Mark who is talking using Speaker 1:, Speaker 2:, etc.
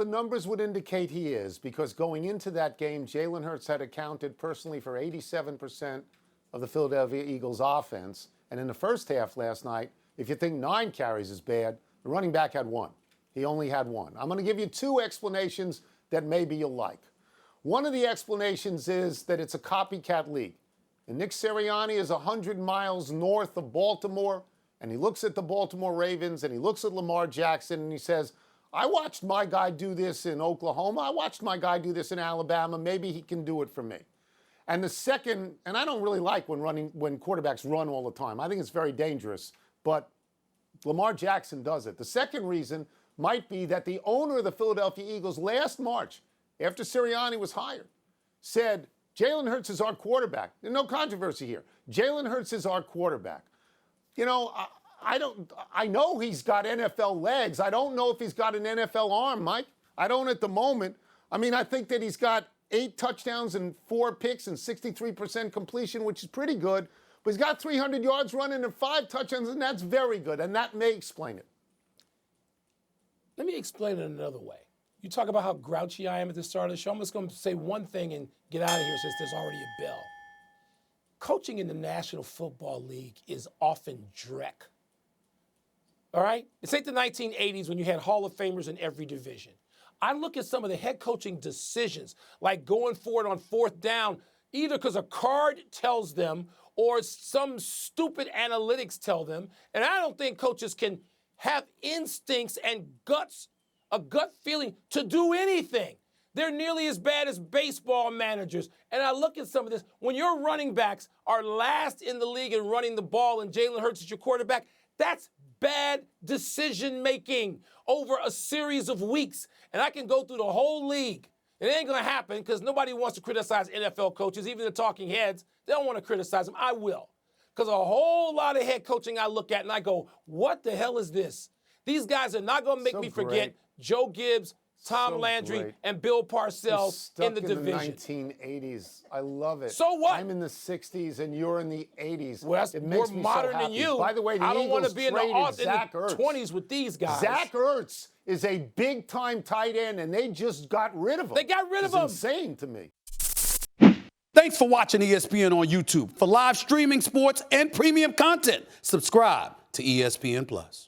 Speaker 1: The numbers would indicate he is, because going into that game, Jalen Hurts had accounted personally for 87% of the Philadelphia Eagles offense. And in the first half last night, if you think 9 carries is bad, the running back had 1. He only had 1. I'm going to give you 2 explanations that maybe you'll like. One of the explanations is that it's a copycat league. And Nick Sirianni is 100 miles north of Baltimore, and he looks at the Baltimore Ravens, and he looks at Lamar Jackson, and he says, I watched my guy do this in Oklahoma. I watched my guy do this in Alabama. Maybe he can do it for me. And the second, and I don't really like when quarterbacks run all the time. I think it's very dangerous, but Lamar Jackson does it. The second reason might be that the owner of the Philadelphia Eagles last March, after Sirianni was hired, said, Jalen Hurts is our quarterback. There's no controversy here. Jalen Hurts is our quarterback. You know, I know he's got NFL legs. I don't know if he's got an NFL arm, Mike. I don't at the moment. I mean, I think that he's got 8 touchdowns and 4 picks and 63% completion, which is pretty good. But he's got 300 yards running and 5 touchdowns, and that's very good. And that may explain it.
Speaker 2: Let me explain it another way. You talk about how grouchy I am at the start of the show. I'm just going to say one thing and get out of here since there's already a bell. Coaching in the National Football League is often dreck. All right? It's like the 1980s when you had Hall of Famers in every division. I look at some of the head coaching decisions, like going for it on 4th down, either because a card tells them or some stupid analytics tell them. And I don't think coaches can have instincts and a gut feeling to do anything. They're nearly as bad as baseball managers. And I look at some of this. When your running backs are last in the league in running the ball and Jalen Hurts is your quarterback, that's bad decision-making over a series of weeks. And I can go through the whole league. It ain't going to happen because nobody wants to criticize NFL coaches, even the talking heads. They don't want to criticize them. I will. Because a whole lot of head coaching I look at and I go, what the hell is this? These guys are not going to make me forget Joe Gibbs, Tom Landry, and Bill Parcells in the division.
Speaker 1: In the 1980s. I love it.
Speaker 2: So what?
Speaker 1: I'm in the 60s and you're in the 80s.
Speaker 2: Well, that's more modern than you.
Speaker 1: By the way, the
Speaker 2: I don't want to
Speaker 1: Eagles
Speaker 2: be in the
Speaker 1: traded Zach Ertz.
Speaker 2: 20s with these guys.
Speaker 1: Zach Ertz is a big-time tight end, and they just got rid of him.
Speaker 2: They got rid of him.
Speaker 1: It's insane to me.
Speaker 3: Thanks for watching ESPN on YouTube. For live streaming sports and premium content, subscribe to ESPN+.